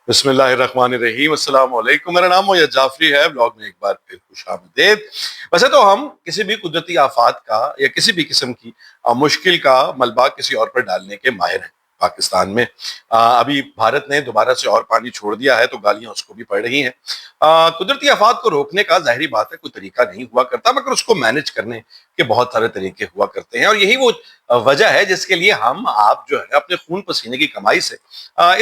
बिस्मिल्लाहिर्रहमानिर्रहीम, अस्सलाम वालेकुम। मेरा नाम मोहम्मद जाफरी है। ब्लॉग में एक बार फिर खुशामदीद। वैसे तो हम किसी भी कुदरती आफात का या किसी भी किस्म की मुश्किल का मलबा किसी और पर डालने के माहिर हैं। पाकिस्तान में अभी भारत ने दोबारा से और पानी छोड़ दिया है तो गालियां उसको भी पड़ रही हैं। कुदरती आफात को रोकने का जाहिर बात है कोई तरीका नहीं हुआ करता, मगर उसको मैनेज करने के बहुत सारे तरीके हुआ करते हैं, और यही वो वजह है जिसके लिए हम आप जो है अपने खून पसीने की कमाई से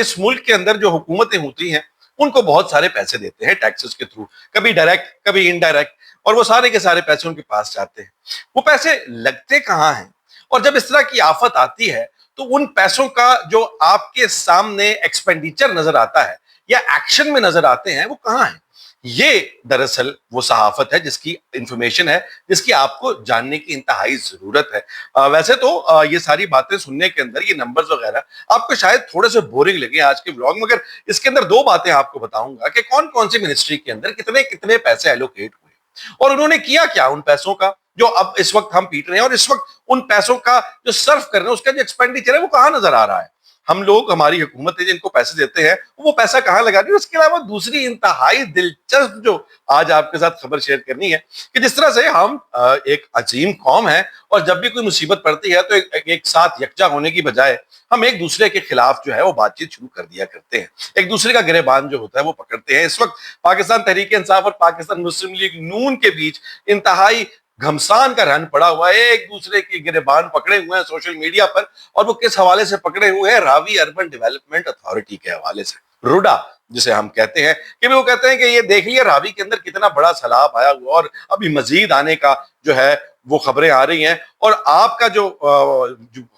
इस मुल्क के अंदर जो हुकूमतें होती हैं उनको बहुत सारे पैसे देते हैं टैक्सेस के थ्रू, कभी डायरेक्ट कभी इनडायरेक्ट, और वो सारे के सारे पैसे उनके पास जाते हैं। वो पैसे लगते कहाँ हैं? और जब इस तरह की आफत आती है तो उन पैसों का जो आपके सामने एक्सपेंडिचर नजर आता है या एक्शन में नजर आते हैं वो कहाँ है? ये दरअसल वो सहाफत है जिसकी इंफॉर्मेशन है, जिसकी आपको जानने की इंतहाई जरूरत है। वैसे तो ये सारी बातें सुनने के अंदर ये नंबर्स वगैरह आपको शायद थोड़े से बोरिंग लगे आज के व्लॉग, मगर इसके अंदर दो बातें आपको बताऊंगा कि कौन कौन सी मिनिस्ट्री के अंदर कितने कितने पैसे एलोकेट हुए और उन्होंने किया क्या उन पैसों का जो अब इस वक्त हम पीट रहे हैं, और इस वक्त उन पैसों का जो सर्व कर रहे हैं उसका जो एक्सपेंडिचर है वो कहां नजर आ रहा है। हम लोग, हमारी हुकूमत है जिनको पैसे देते हैं, वो पैसा कहां लगा रही है। उसके अलावा दूसरी इंतहाई दिलचस्प जो आज आपके साथ खबर शेयर करनी है कि जिस तरह से हम एक अजीम कौम है और जब भी कोई मुसीबत पड़ती है तो एक साथ यकजा होने की बजाय हम एक दूसरे के खिलाफ जो है वो बातचीत शुरू कर दिया करते हैं, एक दूसरे का गिरेबान जो होता है वो पकड़ते हैं। इस वक्त पाकिस्तान तहरीक इंसाफ और पाकिस्तान मुस्लिम लीग नून के बीच इंतहाई घमसान का रन पड़ा हुआ है, एक दूसरे की गिरेबान पकड़े हुए हैं सोशल मीडिया पर। और वो किस हवाले से पकड़े हुए हैं? रावी अर्बन डेवलपमेंट अथॉरिटी के हवाले से, रुडा जिसे हम कहते हैं। कि वो कहते हैं कि ये देख लिया रावी के अंदर कितना बड़ा सैलाब आया हुआ और अभी मजीद आने का जो है वो खबरें आ रही हैं। और आपका जो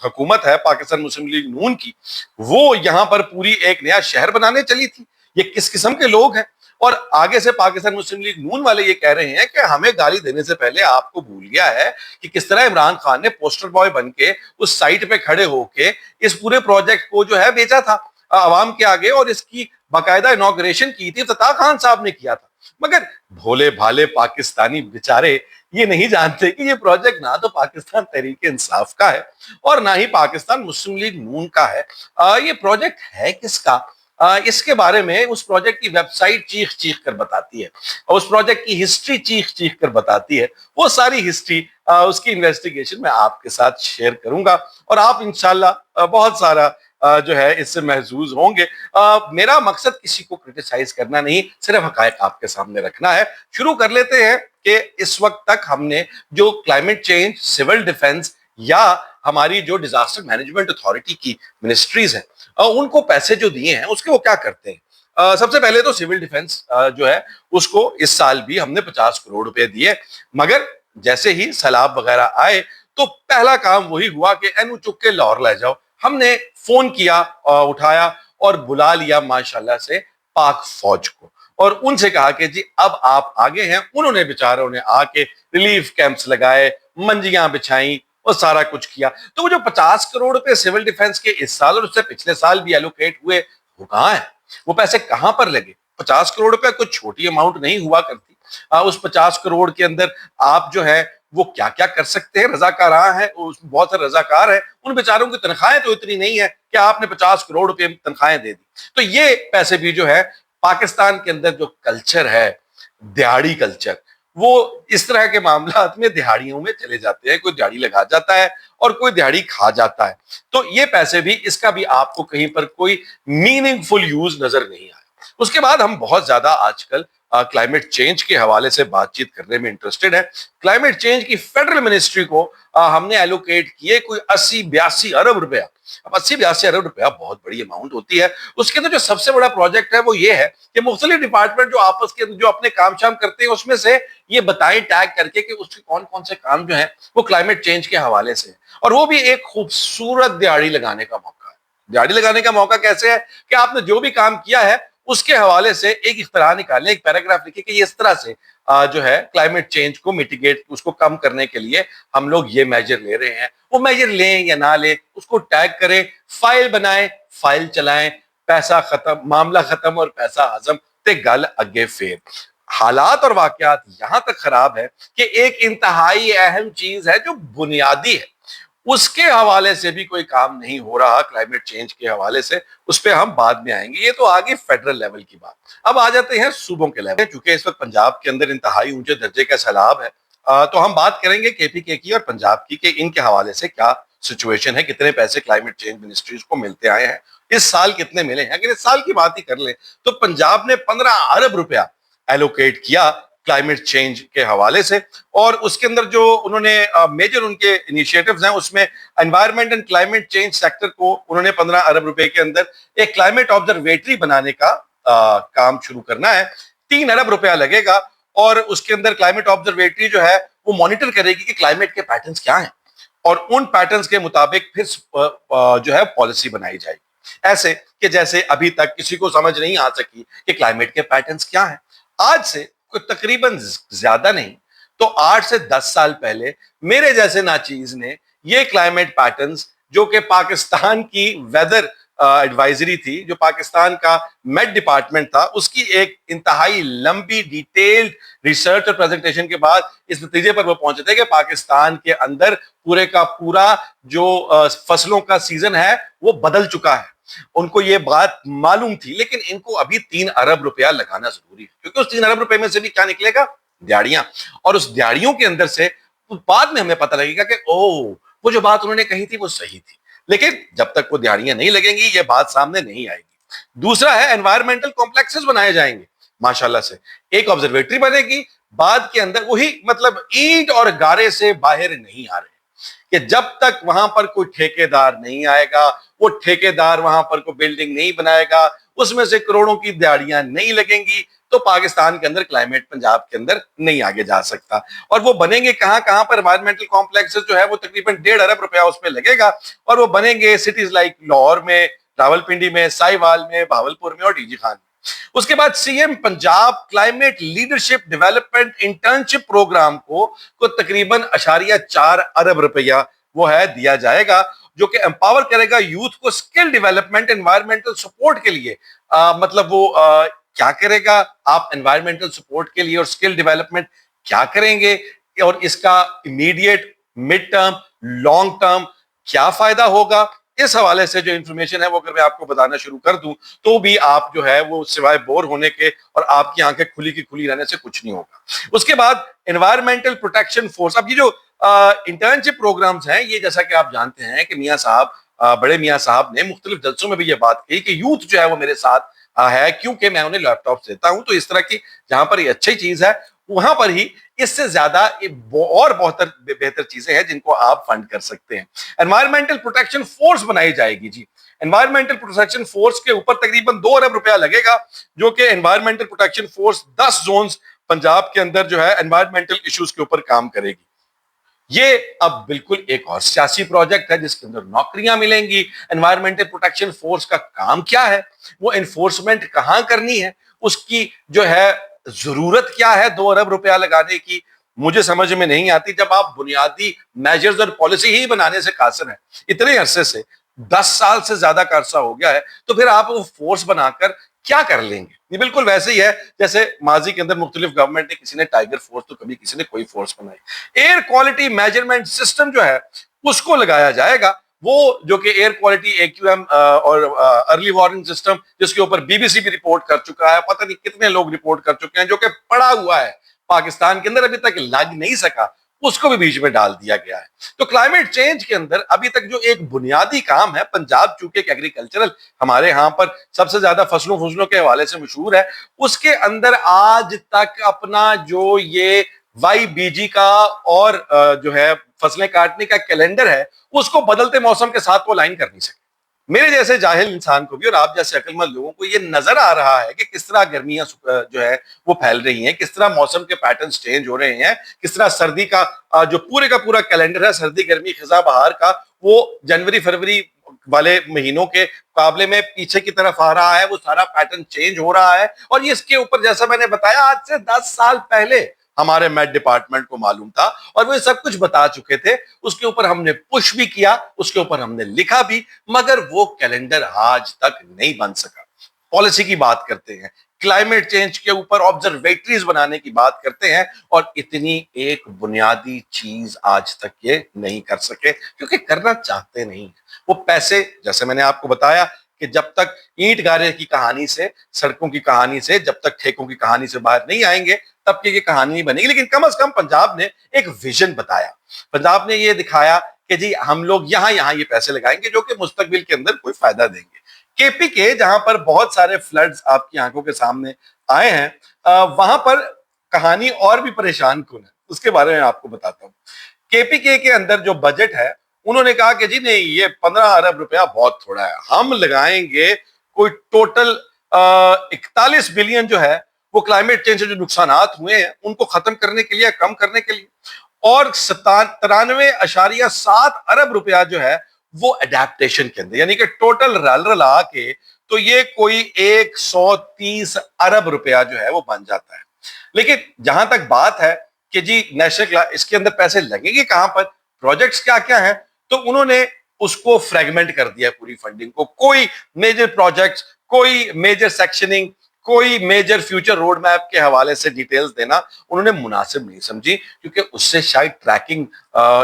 हुकूमत है पाकिस्तान मुस्लिम लीग नून की, वो यहां पर पूरी एक नया शहर बनाने चली थी। ये किस किस्म के लोग हैं? और आगे से पाकिस्तान मुस्लिम लीग नून वाले ये कह रहे हैं कि हमें गाली देने से पहले आपको भूल गया है कि किस तरह इमरान खान ने पोस्टर बॉय बन के उस साइट पे खड़े होके इस पूरे प्रोजेक्ट को जो है बेचा था आवाम के आगे, और इसकी बाकायदा इनॉग्रेशन की थी इफ्तिताह खान साहब ने किया था। मगर भोले भाले पाकिस्तानी बेचारे ये नहीं जानते कि ये प्रोजेक्ट ना तो पाकिस्तान तहरीक इंसाफ का है और ना ही पाकिस्तान मुस्लिम लीग नून का है। ये प्रोजेक्ट है किसका? इसके बारे में उस प्रोजेक्ट की वेबसाइट चीख चीख कर बताती है और उस प्रोजेक्ट की हिस्ट्री चीख चीख कर बताती है। वो सारी हिस्ट्री, उसकी इन्वेस्टिगेशन मैं आपके साथ शेयर करूंगा और आप इंशाल्लाह बहुत सारा जो है इससे महजूज होंगे। मेरा मकसद किसी को क्रिटिसाइज करना नहीं, सिर्फ हकायक आपके सामने रखना है। शुरू कर लेते हैं कि इस वक्त तक हमने जो क्लाइमेट चेंज, सिविल डिफेंस या हमारी जो डिजास्टर मैनेजमेंट अथॉरिटी की मिनिस्ट्रीज हैं उनको पैसे जो दिए हैं उसके वो क्या करते हैं। सबसे पहले तो सिविल डिफेंस जो है उसको इस साल भी हमने 50 करोड़ रुपए दिए, मगर जैसे ही सैलाब वगैरह आए तो पहला काम वही हुआ कि एनू चुक के लाहौर ले जाओ। हमने फोन किया, उठाया और बुला लिया माशाल्लाह से पाक फौज को और उनसे कहा कि जी अब आप आगे हैं। उन्होंने बेचारों ने आके रिलीफ कैंप्स लगाए, मंजियां बिछाई और सारा कुछ किया। तो वो जो 50 करोड़ रुपए सिविल डिफेंस के इस साल और उससे पिछले साल भी एलोकेट हुए, वो कहाँ है? वो पैसे कहां पर लगे? 50 करोड़ रुपए कोई छोटी अमाउंट नहीं हुआ करती। उस 50 करोड़ के अंदर आप जो है वो क्या क्या कर सकते हैं? रजाकार है, बहुत सारे रजाकार हैं, उन बेचारों की तनख्वाहें तो इतनी नहीं है कि आपने 50 करोड़ रुपए तनख्वाहें दे दी। तो ये पैसे भी जो है पाकिस्तान के अंदर जो कल्चर है, दिहाड़ी कल्चर, वो इस तरह के मामलात में दिहाड़ियों में चले जाते हैं। कोई दिहाड़ी लगा जाता है और कोई दिहाड़ी खा जाता है। तो ये पैसे भी, इसका भी आपको कहीं पर कोई मीनिंगफुल यूज नजर नहीं आया। उसके बाद हम बहुत ज्यादा आजकल क्लाइमेट चेंज के हवाले से बातचीत करने में इंटरेस्टेड है। क्लाइमेट चेंज की फेडरल मिनिस्ट्री को हमने एलोकेट किए कोई 80-82 अरब रुपया। अब 80-82 अरब रुपया बहुत बड़ी अमाउंट होती है। उसके अंदर जो सबसे बड़ा प्रोजेक्ट है वो ये है कि मुख्तलिफ डिपार्टमेंट जो आपस के जो अपने काम शाम करते हैं उसमें से ये बताएं टैग करके कि उसके कौन कौन से काम जो है वो क्लाइमेट चेंज के हवाले से, और वो भी एक खूबसूरत दिहाड़ी लगाने का मौका है। दिहाड़ी लगाने का मौका कैसे है कि आपने जो भी काम किया है उसके हवाले से एक इख्तरा निकालें, एक पैराग्राफ लिखे कि ये इस तरह से जो है क्लाइमेट चेंज को मिटिगेट, उसको कम करने के लिए हम लोग ये मेजर ले रहे हैं। वो मेजर लें या ना लें, उसको टैग करें, फाइल बनाएं, फाइल चलाएं, पैसा खत्म, मामला खत्म और पैसा हजम, ते गल अगे फेर। हालात और वाकयात यहां तक खराब है कि एक इंतहाई अहम चीज है जो बुनियादी है, اس کے حوالے سے بھی کوئی کام نہیں ہو رہا کلائمیٹ چینج کے حوالے سے، اس پہ ہم بعد میں آئیں گے، یہ تو آگے فیڈرل لیول کی بات۔ اب آ جاتے ہیں صوبوں کے لیول، چونکہ اس وقت پنجاب کے اندر انتہائی اونچے درجے کا سیلاب ہے، تو ہم بات کریں گے کے پی کے کی اور پنجاب کی کہ ان کے حوالے سے کیا سچویشن ہے، کتنے پیسے کلائمیٹ چینج منسٹریز کو ملتے آئے ہیں، اس سال کتنے ملے ہیں۔ اگر اس سال کی بات ہی کر لیں تو پنجاب نے 15 ارب روپیہ ایلوکیٹ کیا کلائمیٹ چینج کے حوالے سے، اور اس کے اندر جو انہوں نے میجر ان کے انیشیٹوز ہیں، اس میں environment and climate change sector کو انہوں نے 15 ارب روپے کے اندر ایک کلائمیٹ آبزرویٹری بنانے کا کام شروع کرنا ہے، 3 ارب روپیہ لگے گا، اور اس کے اندر کلائمیٹ آبزرویٹری جو ہے وہ مانیٹر کرے گی کہ کلائمیٹ کے پیٹرنز کیا ہیں، اور ان پیٹرنز کے مطابق پھر جو ہے پالیسی بنائی جائے گی، ایسے کہ جیسے ابھی تک کسی کو سمجھ نہیں آ سکی کہ کلائمیٹ کے پیٹرنز کیا ہیں۔ آج سے تقریباً زیادہ نہیں تو 8 سے 10 سال پہلے میرے جیسے ناچیز نے یہ کلائمیٹ پیٹرنز جو کہ پاکستان کی ویدر ایڈوائزری تھی، جو پاکستان کا میٹ ڈپارٹمنٹ تھا، اس کی ایک انتہائی لمبی ڈیٹیلڈ ریسرچ اور پریزنٹیشن کے بعد اس نتیجے پر وہ پہنچے تھے کہ پاکستان کے اندر پورے کا پورا جو فصلوں کا سیزن ہے وہ بدل چکا ہے۔ ان کو یہ بات معلوم تھی، لیکن ان کو ابھی 3 ارب روپیہ لگانا ضروری ہے، کیونکہ اس 3 ارب روپے میں سے بھی کیا نکلے گا؟ دیہڑیاں، اور اس دیہڑیوں کے اندر سے بعد میں ہمیں پتہ لگے گا کہ وہ جو بات انہوں نے کہی تھی وہ صحیح تھی، لیکن جب تک وہ دیہڑیاں نہیں لگیں گی یہ بات سامنے نہیں آئے گی۔ دوسرا ہے انوائرمنٹل کمپلیکسز بنائے جائیں گے، ماشاءاللہ سے ایک آبزرویٹری بنے گی، بعد کے اندر وہی مطلب اینٹ اور گارے سے باہر نہیں آ رہے کہ جب تک وہاں پر کوئی ٹھیکیدار نہیں آئے گا، وہ ٹھیکیدار وہاں پر کوئی بلڈنگ نہیں بنائے گا، اس میں سے کروڑوں کی دیہڑیاں نہیں لگیں گی، تو پاکستان کے اندر کلائمیٹ پنجاب کے اندر نہیں آگے جا سکتا۔ اور وہ بنیں گے کہاں پر؟ انوائرمنٹل کمپلیکسز جو ہے وہ تقریباً 1.5 ارب روپیہ اس پہ لگے گا، اور وہ بنیں گے سٹیز لائک لاہور میں، راولپنڈی میں، سائیوال میں، بہاولپور میں اور ڈی جی خان میں۔ اس کے بعد C M Punjab climate leadership development internship programme کو تقریباً 0.4 ارب روپیہ وہ ہے دیا جائے گا، جو کہ امپاور کرے گا یوتھ کو اسکل ڈیولپمنٹ انوائرمنٹل سپورٹ کے لیے۔ مطلب وہ کیا کرے گا؟ آپ انوائرمنٹل سپورٹ کے لیے اور اسکل ڈیولپمنٹ کیا کریں گے، اور اس کا immediate, mid term, long term کیا فائدہ ہوگا، اس حوالے سے جو انفارمیشن ہے وہ اگر میں آپ کو بتانا شروع کر دوں تو بھی آپ جو ہے وہ سوائے بور ہونے کے اور آپ کی آنکھیں کھلی کی کھلی رہنے سے کچھ نہیں ہوگا۔ اس کے بعد انوائرمنٹل پروٹیکشن فورس، اب یہ جو انٹرنشپ پروگرامز ہیں، یہ جیسا کہ آپ جانتے ہیں کہ میاں صاحب، بڑے میاں صاحب نے مختلف جلسوں میں بھی یہ بات کہی کہ یوتھ جو ہے وہ میرے ساتھ ہے، کیونکہ میں انہیں لیپ ٹاپ دیتا ہوں، تو اس طرح کی جہاں پر یہ اچھی چیز ہے وہاں پر ہی اس سے زیادہ اور بہتر چیزیں ہیں جن کو آپ فنڈ کر سکتے ہیں۔ انوائرمنٹل پروٹیکشن فورس بنائی جائے گی جی، انوائرمنٹل پروٹیکشن فورس کے اوپر تقریباً 2 ارب روپیہ لگے گا، جو کہ environmental protection force 10 zones Punjab کے اندر جو ہے انوائرمنٹل ایشوز کے اوپر کام کرے گی۔ یہ اب بالکل ایک اور سیاسی پروجیکٹ ہے جس کے اندر نوکریاں ملیں گی۔ انوائرمنٹل پروٹیکشن فورس کا کام کیا ہے، وہ انفورسمنٹ کہاں کرنی ہے، اس کی جو ہے ضرورت کیا ہے 2 ارب روپیہ لگانے کی، مجھے سمجھ میں نہیں آتی۔ جب آپ بنیادی میجرز اور پالیسی ہی بنانے سے قاصر ہیں، اتنے عرصے سے 10 سال سے زیادہ کا عرصہ ہو گیا ہے، تو پھر آپ وہ فورس بنا کر کیا کر لیں گے؟ یہ بالکل ویسے ہی ہے جیسے ماضی کے اندر مختلف گورنمنٹ نے، کسی نے ٹائیگر فورس تو کبھی کسی نے کوئی فورس بنائی۔ ایئر کوالٹی میجرمنٹ سسٹم جو ہے اس کو لگایا جائے گا، وہ جو کہ ایئر کوالٹی AQM اور ارلی وارننگ سسٹم، جس کے اوپر BBC بھی رپورٹ کر چکا ہے، پتہ نہیں کتنے لوگ رپورٹ کر چکے ہیں، جو کہ پڑا ہوا ہے پاکستان کے اندر، ابھی تک لگ نہیں سکا، اس کو بھی بیچ میں ڈال دیا گیا ہے۔ تو کلائمیٹ چینج کے اندر ابھی تک جو ایک بنیادی کام ہے، پنجاب چونکہ ایک ایگریکلچرل، ہمارے ہاں پر سب سے زیادہ فصلوں کے حوالے سے مشہور ہے، اس کے اندر آج تک اپنا جو یہ YBG کا اور جو ہے فصلیں کاٹنے کا کیلنڈر ہے، اس کو بدلتے موسم کے ساتھ وہ لائن کر نہیں سکے۔ میرے جیسے جاہل انسان کو بھی اور آپ جیسے عقل مند لوگوں کو یہ نظر آ رہا ہے کہ کس طرح گرمیاں جو ہے وہ پھیل رہی ہیں، کس طرح موسم کے پیٹرنز چینج ہو رہے ہیں، کس طرح سردی کا جو پورے کا پورا کیلنڈر ہے، سردی گرمی خزاں بہار کا، وہ جنوری فروری والے مہینوں کے مقابلے میں پیچھے کی طرف آ رہا ہے، وہ سارا پیٹرن چینج ہو رہا ہے۔ اور یہ اس کے اوپر جیسا میں نے بتایا آج سے 10 سال پہلے ہمارے میٹ ڈپارٹمنٹ کو معلوم تھا اور وہ سب کچھ بتا چکے تھے، اس کے اوپر ہم نے پش بھی کیا، اس کے اوپر ہم نے لکھا بھی، مگر وہ کیلنڈر آج تک نہیں بن سکا۔ پالیسی کی بات کرتے ہیں، क्लाइमेट चेंज के ऊपर ऑब्जर्वेटरीज बनाने की बात करते हैं, और इतनी एक बुनियादी चीज आज तक ये नहीं कर सके, क्योंकि करना चाहते नहीं। वो पैसे, जैसे मैंने आपको बताया कि जब तक ईंट गारे की कहानी से, सड़कों की कहानी से, जब तक ठेकों की कहानी से बाहर नहीं आएंगे, तब तक ये कहानी नहीं बनेगी। लेकिन कम से कम पंजाब ने एक विजन बताया, पंजाब ने ये दिखाया कि जी हम लोग यहां यहां ये पैसे लगाएंगे जो कि मुस्तकबिल के अंदर कोई फायदा देंगे। केपीके, जहां पर बहुत सारे फ्लड्स आपकी आंखों के सामने आए हैं, वहां पर कहानी और भी परेशान कुन है, उसके बारे में आपको बताता हूं। केपीके के अंदर जो बजट है, उन्होंने कहा कि जी नहीं, ये 15 अरब रुपया बहुत थोड़ा है, हम लगाएंगे कोई टोटल 41 बिलियन जो है वो क्लाइमेट चेंज से जो नुकसान हुए हैं उनको खत्म करने के लिए, कम करने के लिए, और 93.7 अरब रुपया जो है वो अडेप्टेशन के अंदर, यानी कि टोटल रल रला के तो ये कोई 130 अरब रुपया जो है वो बन जाता है। लेकिन जहां तक बात है कि जी नेशनल इसके अंदर पैसे लगेंगे कहां पर, प्रोजेक्ट्स क्या क्या हैं, तो उन्होंने उसको फ्रेगमेंट कर दिया पूरी फंडिंग को। कोई मेजर प्रोजेक्ट्स, कोई मेजर सेक्शनिंग, कोई मेजर फ्यूचर रोड मैप के हवाले से डिटेल्स देना उन्होंने मुनासिब नहीं समझी, क्योंकि उससे शायद ट्रैकिंग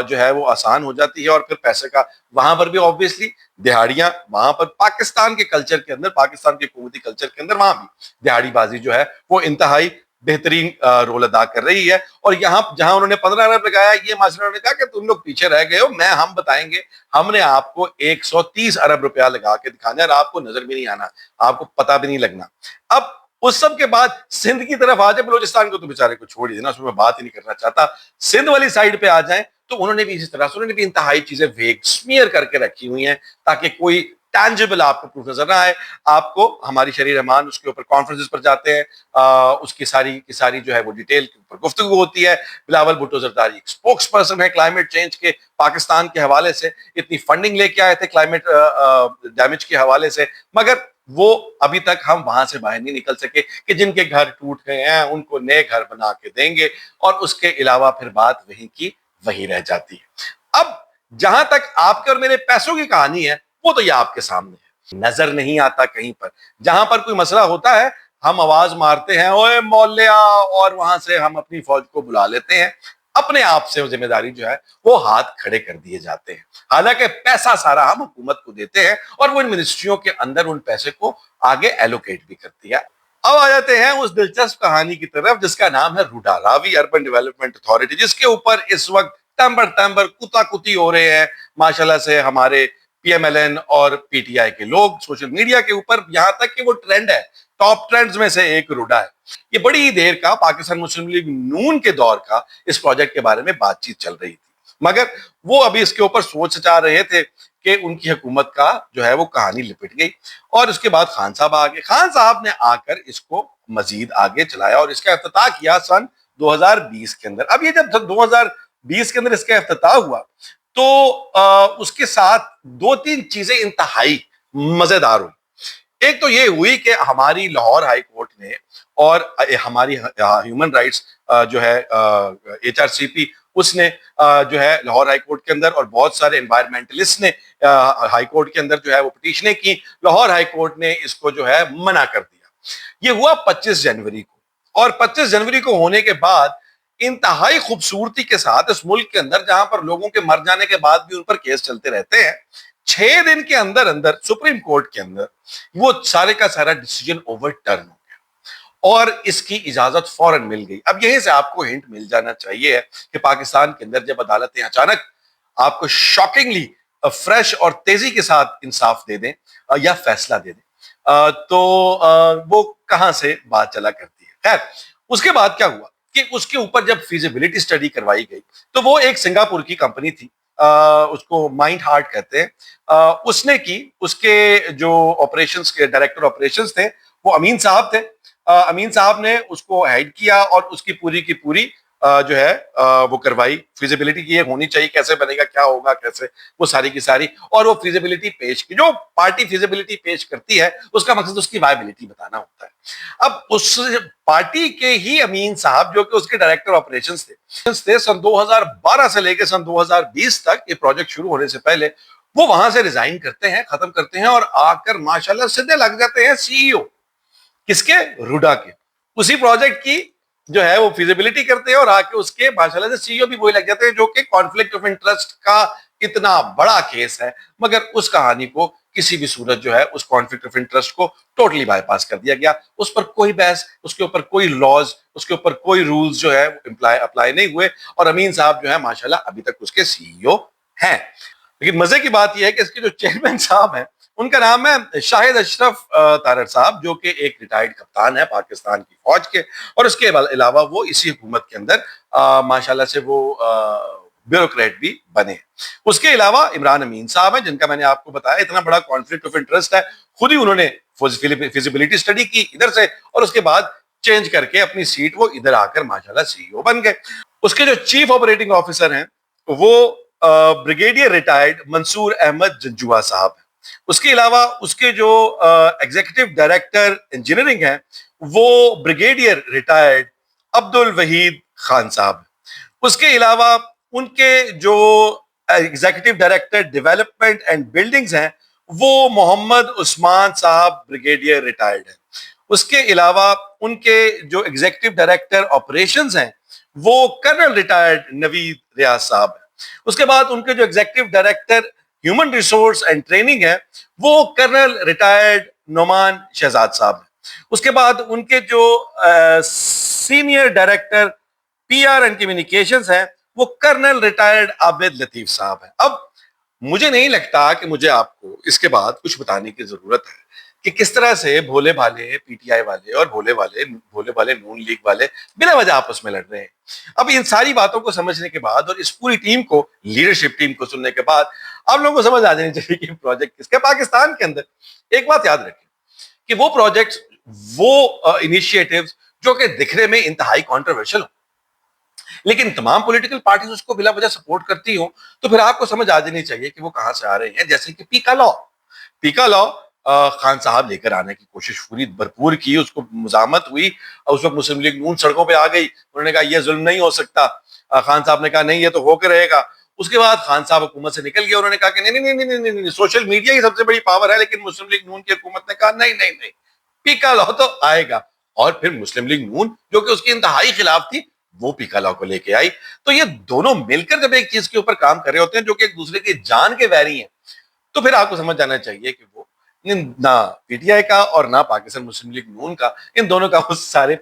जो है वो आसान हो जाती है, और फिर पैसे का वहां पर भी ऑब्वियसली दिहाड़ियां, वहां पर पाकिस्तान के कल्चर के अंदर, पाकिस्तान के हुकूमती कल्चर के अंदर वहां भी दिहाड़ीबाजी जो है वो इंतहाई बेहतरीन रोल अदा कर रही है। और यहां जहां उन्होंने 15 अरब लगाया, ये माशरा ने कहा कि तुम लोग पीछे रह गए हो, हम बताएंगे, हमने आपको 130 अरब रुपया लगा के दिखाना है, और आपको नजर भी नहीं आना, आपको पता भी नहीं लगना। अब उस सब के बाद सिंध की तरफ आ जाए, बलूचिस्तान को तो बेचारे को छोड़ ही देना, उसमें बात ही नहीं करना चाहता। सिंध वाली साइड पे आ जाए तो उन्होंने भी इसी तरह से, उन्होंने भी इंतहाई चीजें वेग स्मीयर करके रखी हुई हैं, ताकि कोई टैंजिबल आपको प्रूफ नजर ना आए। आपको हमारी शरीर रहमान उसके ऊपर कॉन्फ्रेंसेस पर जाते हैं, उसकी सारी की सारी जो है वो डिटेल के ऊपर गुफ्तगू होती है। बिलावल भुट्टो जरदारी एक स्पोक्स पर्सन है क्लाइमेट चेंज के, पाकिस्तान के हवाले से इतनी फंडिंग लेके आए थे क्लाइमेट डैमेज के हवाले से, मगर वो अभी तक हम वहां से बाहर नहीं निकल सके कि जिनके घर टूट गए हैं उनको नए घर बना के देंगे, और उसके अलावा फिर बात वहीं की वहीं रह जाती है। अब जहां तक आपके और मेरे पैसों की कहानी है, वो तो ये आपके सामने है, नजर नहीं आता कहीं पर। जहां पर कोई मसला होता है हम आवाज मारते हैं, ओए मौलिया, और वहां से हम अपनी फौज को बुला लेते हैं, अपने आप से वो जिम्मेदारी जो है वो हाथ खड़े कर दिए जाते हैं। हालांकि पैसा सारा हम हुकूमत को देते हैं, और वो इन मिनिस्ट्रियों के अंदर उन पैसे को आगे एलोकेट भी करती है। अब आ जाते हैं उस दिलचस्प कहानी की तरफ जिसका नाम है RUDA, Ravi urban development authority, जिसके ऊपर इस वक्त टैंबर कुताकुती हो रहे हैं माशाल्लाह से हमारे पीएमएलएन और पीटीआई के लोग सोशल मीडिया के ऊपर, यहां तक कि वो ट्रेंड है, टॉप ट्रेंड्स में से एक रूडा है। ये बड़ी देर का पाकिस्तान मुस्लिम लीग नून के दौर का इस प्रोजेक्ट के बारे में बातचीत चल रही थी, मगर वो अभी इसके ऊपर सोच चाह रहे थे कि उनकी हुकूमत का जो है वो कहानी लिपट गई, और उसके बाद खान साहब आ गए। खान साहब ने आकर इसको मजीद आगे चलाया और इसका इफ्तिताह किया सन 2020 के अंदर। अब ये जब 2020 के अंदर इसका इफ्तिताह हुआ तो उसके साथ दो तीन चीजें इंतहाई मजेदार हुई। एक तो ये हुई कि हमारी लाहौर हाई कोर्ट ने और हमारी ह्यूमन राइट्स जो है एचआरसीपी, उसने जो है लाहौर हाई कोर्ट के अंदर, और बहुत सारे एनवायरमेंटलिस्ट ने हाई कोर्ट के अंदर जो है वो पिटीशनें की, लाहौर हाई कोर्ट ने इसको जो है मना कर दिया। ये हुआ 25 जनवरी को, और 25 जनवरी को होने के बाद इंतहाई खूबसूरती के साथ इस मुल्क के अंदर, जहां पर लोगों के मर जाने के बाद भी उन पर केस चलते रहते हैं, 6 दिन के अंदर अंदर सुप्रीम कोर्ट के अंदर वो सारे का सारा डिसीजन ओवरटर्न हो गया और इसकी इजाजत फौरन मिल गई। अब यहीं से आपको हिंट मिल जाना चाहिए कि पाकिस्तान के अंदर जब अदालतें अचानक आपको शॉकिंगली फ्रेश और तेजी के साथ इंसाफ दे दें या फैसला दे दें, तो वो कहां से बात चला करती है। खैर, उसके बाद क्या हुआ कि उसके ऊपर जब फीजिबिलिटी स्टडी करवाई गई तो वो एक सिंगापुर की कंपनी थी, उसको माइंड हार्ट कहते हैं, उसने की। उसके जो ऑपरेशंस के डायरेक्टर ऑपरेशंस थे वो अमीन साहब थे। अमीन साहब ने उसको हेड किया और उसकी पूरी की पूरी जो है वो करवाई, फिजिबिलिटी की होनी चाहिए, कैसे बनेगा, क्या होगा, कैसे, वो सारी की सारी, और वो फिजिबिलिटी पेश की। जो पार्टी फिजिबिलिटी पेश करती है उसका मकसद उसकी वायबिलिटी बताना होता है। अब उस पार्टी के ही अमीन साहब जो कि उसके डायरेक्टर ऑपरेशंस थे सन 2012 से लेकर सन 2020 तक, ये प्रोजेक्ट शुरू होने से पहले, वो वहां से रिजाइन करते हैं, खत्म करते हैं और आकर माशाल्लाह सीधे लग जाते हैं सीईओ। کس کے؟ روڈا کے. اسی پروجیکٹ کی جو ہے وہ فیزیبلٹی کرتے ہیں اور آ کے اس کے ماشاءاللہ سے سی او بھی وہی لگ جاتے ہیں جو کہ کانفلکٹ آف انٹرسٹ کا اتنا بڑا کیس ہے, مگر اس کہانی کو کسی بھی صورت جو ہے اس کانفلکٹ آف انٹرسٹ کو ٹوٹلی بائی پاس کر دیا گیا. اس پر کوئی بحث, اس کے اوپر کوئی لاز, اس کے اوپر کوئی رولز جو ہے اپلائی نہیں ہوئے, اور امین صاحب جو ہے ماشاءاللہ ابھی تک اس کے سی او ہیں. لیکن مزے کی بات یہ ہے کہ اس کے جو چیئرمین صاحب ہیں ان کا نام ہے شاہد اشرف تارڑ صاحب, جو کہ ایک ریٹائرڈ کپتان ہے پاکستان کی فوج کے, اور اس کے علاوہ وہ اسی حکومت کے اندر ماشاءاللہ سے وہ بیوروکریٹ بھی بنے. اس کے علاوہ عمران امین صاحب ہیں, جن کا میں نے آپ کو بتایا اتنا بڑا کانفلکٹ آف انٹرسٹ ہے, خود ہی انہوں نے فیزیبلٹی اسٹڈی کی ادھر سے, اور اس کے بعد چینج کر کے اپنی سیٹ وہ ادھر آ کر ماشاءاللہ سی او بن گئے. اس کے جو چیف آپریٹنگ آفیسر ہیں وہ بریگیڈیئر ریٹائرڈ منصور احمد جنجوعہ صاحب ہیں. اس کے علاوہ اس کے جو ایگزیکٹو ڈائریکٹر انجینئرنگ ہیں وہ بریگیڈیئر ریٹائرڈ عبد الوحید خان صاحب ہیں. اس کے علاوہ ان کے جو executive director development and buildings ہیں وہ محمد عثمان صاحب بریگیڈیئر ریٹائرڈ ہیں. اس کے علاوہ ان کے جو ایگزیکٹو ڈائریکٹر آپریشنز ہیں وہ کرنل ریٹائرڈ نوید ریاض صاحب ہیں. اس کے بعد ان کے جو executive director human resource and training ہے وہ کرنل ریٹائرڈ نعمان شہزاد صاحب ہیں. اس کے بعد ان کے جو senior director P R and communications ہیں وہ کرنل ریٹائرڈ عابد لطیف صاحب ہیں. اب مجھے نہیں لگتا کہ مجھے آپ کو اس کے بعد کچھ بتانے کی ضرورت ہے کہ کس طرح سے بھولے بھالے پی ٹی آئی والے اور بھولے بھالے نون لیگ والے بلا وجہ آپس میں لڑ رہے ہیں. اب ان ساری باتوں کو سمجھنے کے بعد اور اس پوری ٹیم کو, لیڈرشپ ٹیم کو سننے کے بعد آپ لوگوں کو سمجھ آ جانی چاہیے کہ پروجیکٹ کس کا. پاکستان کے اندر ایک بات یاد رکھیں کہ وہ پروجیکٹس, وہ انیشیٹوز جو کہ دکھنے میں انتہائی کانٹروورشل ہوں لیکن تمام پولیٹیکل پارٹیز اس کو بلا وجہ سپورٹ کرتی ہوں, تو پھر آپ کو سمجھ آ جانی چاہیے کہ وہ کہاں سے آ رہے ہیں. جیسے کہ پیکا لا خان صاحب لے کر آنے کی کوشش پوری بھرپور کی, اس کو مزاحمت ہوئی, اس وقت مسلم لیگ نون سڑکوں پہ آ گئی, انہوں نے کہا یہ ظلم نہیں ہو سکتا. خان صاحب نے کہا نہیں یہ تو ہو کے رہے گا. اس کے بعد خان صاحب حکومت سے نکل گئے, انہوں نے کہا کہ نہیں نہیں نہیں نہیں, سوشل میڈیا ہی سب سے بڑی پاور ہے, لیکن مسلم لیگ نون کی حکومت نے کہا نہیں نہیں نہیں, پیکا لا تو آئے گا. اور پھر مسلم لیگ نون جو کہ اس کی انتہائی خلاف تھی وہ پیکا لا کو لے کے آئی. تو یہ دونوں مل کر جب ایک چیز کے اوپر کام کر رہے ہوتے ہیں جو کہ ایک دوسرے کی جان کے ویری ہیں, تو پھر آپ کو سمجھ جانا چاہیے کہ وہ نہ پی ٹی آئی کا اور نہ پاکستان مسلم لیگ نون کا, ان دونوں کا اس سارے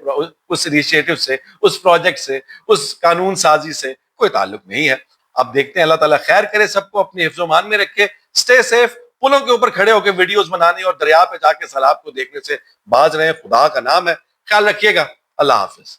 اس انیشیٹو سے, اس پروجیکٹ سے, اس قانون سازی سے کوئی تعلق نہیں ہے. اب دیکھتے ہیں, اللہ تعالیٰ خیر کرے, سب کو اپنی حفظ و مان میں رکھے, اسٹے سیف. پلوں کے اوپر کھڑے ہو کے ویڈیوز بنانے اور دریا پہ جا کے سیلاب کو دیکھنے سے باز رہے, خدا کا نام ہے. خیال رکھیے گا. اللہ حافظ.